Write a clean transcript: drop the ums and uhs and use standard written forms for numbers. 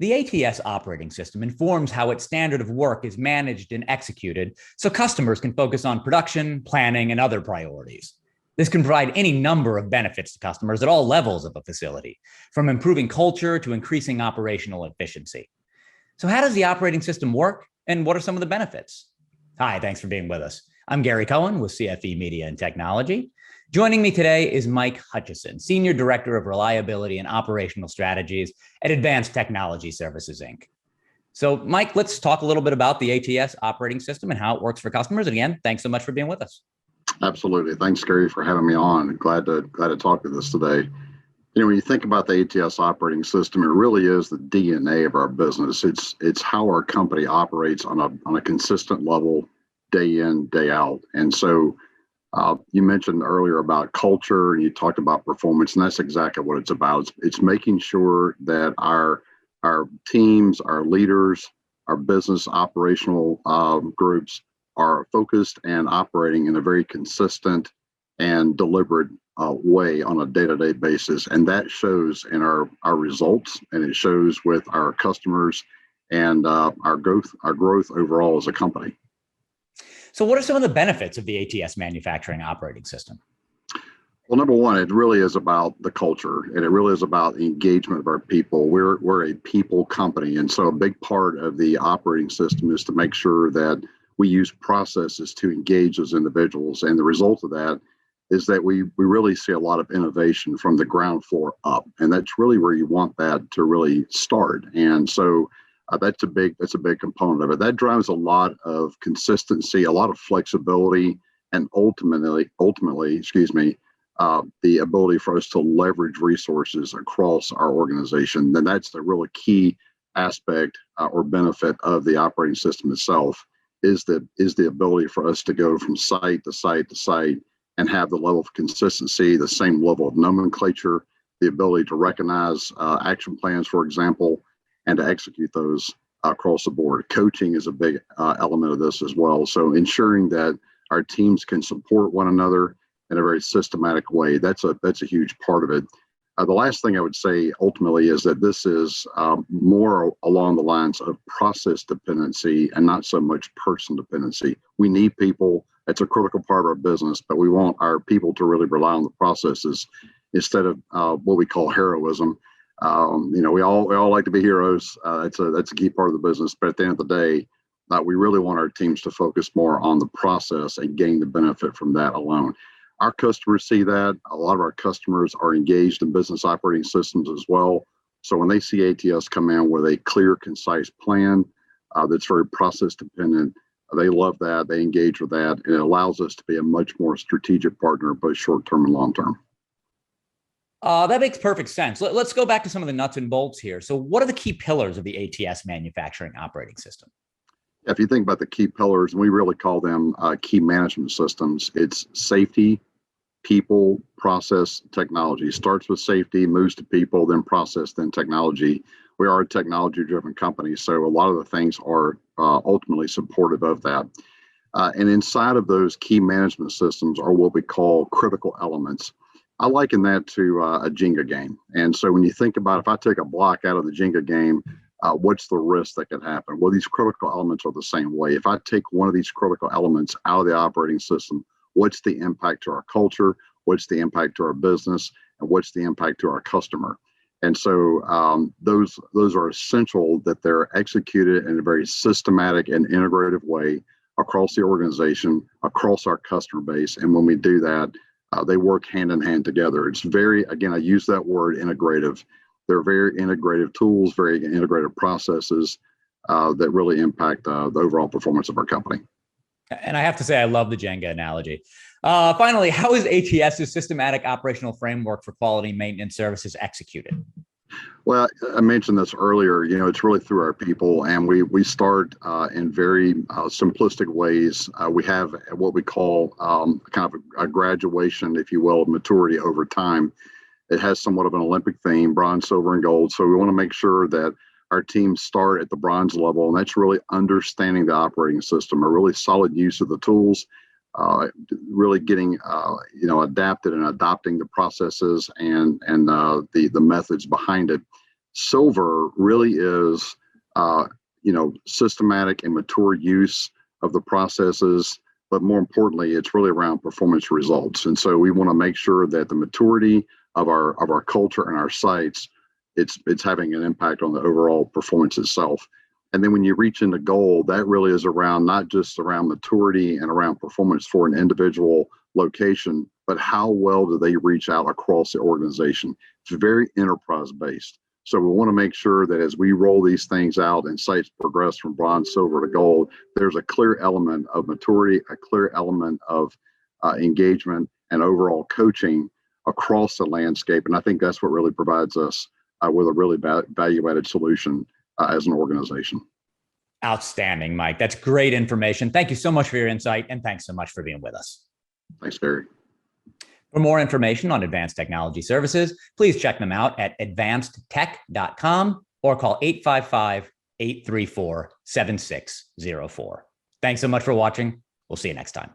The ATS operating system informs how its standard of work is managed and executed so customers can focus on production, planning, and other priorities. This can provide any number of benefits to customers at all levels of a facility, from improving culture to increasing operational efficiency. So how does the operating system work, and what are some of the benefits? Hi, thanks for being with us. I'm Gary Cohen with CFE Media and Technology. Joining me today is Mike Hutcheson, Senior Director of Reliability and Operational Strategies at Advanced Technology Services, Inc. So, Mike, let's talk a little bit about the ATS operating system and how it works for customers. And again, thanks so much for being with us. Absolutely. Thanks, Gary, for having me on. Glad to talk to this today. You know, when you think about the ATS operating system, it really is the DNA of our business. It's how our company operates on a consistent level, day in, day out. And so you mentioned earlier about culture, and you talked about performance, and that's exactly what it's about. It's making sure that our teams, our leaders, our business operational groups are focused and operating in a very consistent and deliberate way on a day-to-day basis. And that shows in our results, and it shows with our customers and our growth overall as a company. So what are some of the benefits of the ATS manufacturing operating system? Well, number one, it really is about the culture, and it really is about the engagement of our people. We're a people company, and so a big part of the operating system is to make sure that we use processes to engage those individuals. And the result of that is that we really see a lot of innovation from the ground floor up, and that's really where you want that to really start. And so that's a big component of it. That drives a lot of consistency, a lot of flexibility, and ultimately, the ability for us to leverage resources across our organization. Then that's the really key aspect or benefit of the operating system itself is the ability for us to go from site to site to site and have the level of consistency, the same level of nomenclature, the ability to recognize action plans, for example, and to execute those across the board. Coaching is a big element of this as well. So ensuring that our teams can support one another in a very systematic way, that's a huge part of it. The last thing I would say ultimately is that this is more along the lines of process dependency and not so much person dependency. We need people. It's a critical part of our business, but we want our people to really rely on the processes instead of what we call heroism. We all like to be heroes. That's a key part of the business. But at the end of the day, we really want our teams to focus more on the process and gain the benefit from that alone. Our customers see that. A lot of our customers are engaged in business operating systems as well. So when they see ATS come in with a clear, concise plan that's very process dependent, they love that. They engage with that, and it allows us to be a much more strategic partner, both short-term and long-term. That makes perfect sense. Let's go back to some of the nuts and bolts here. So what are the key pillars of the ATS manufacturing operating system? If you think about the key pillars, we really call them key management systems. It's safety, people, process, technology. Starts with safety, moves to people, then process, then technology. We are a technology-driven company, so a lot of the things are ultimately supportive of that. And inside of those key management systems are what we call critical elements. I liken that to a Jenga game. And so when you think about if I take a block out of the Jenga game, what's the risk that could happen? Well, these critical elements are the same way. If I take one of these critical elements out of the operating system, what's the impact to our culture? What's the impact to our business? And what's the impact to our customer? And so those are essential that they're executed in a very systematic and integrative way across the organization, across our customer base. And when we do that, they work hand in hand together. It's very, again, I use that word integrative. They're very integrative tools, very integrative processes that really impact the overall performance of our company. And I have to say, I love the Jenga analogy. Finally, how is ATS's systematic operational framework for quality maintenance services executed? Well, I mentioned this earlier, it's really through our people, and we start in very simplistic ways. We have what we call kind of a graduation, if you will, of maturity over time. It has somewhat of an Olympic theme, bronze, silver, and gold. So we want to make sure that our teams start at the bronze level, and that's really understanding the operating system, a really solid use of the tools, really getting adapted and adopting the processes and the methods behind it. Silver really is, systematic and mature use of the processes, but more importantly, it's really around performance results. And so we want to make sure that the maturity of our culture and our sites, it's having an impact on the overall performance itself. And then when you reach into gold, that really is around not just around maturity and around performance for an individual location, but how well do they reach out across the organization? It's very enterprise based. So we want to make sure that as we roll these things out and sites progress from bronze, silver to gold, there's a clear element of maturity, a clear element of engagement and overall coaching across the landscape. And I think that's what really provides us with a really value-added solution as an organization. Outstanding, Mike. That's great information. Thank you so much for your insight, and thanks so much for being with us. Thanks, Barry. For more information on advanced technology services, please check them out at advancedtech.com or call 855-834-7604. Thanks so much for watching. We'll see you next time.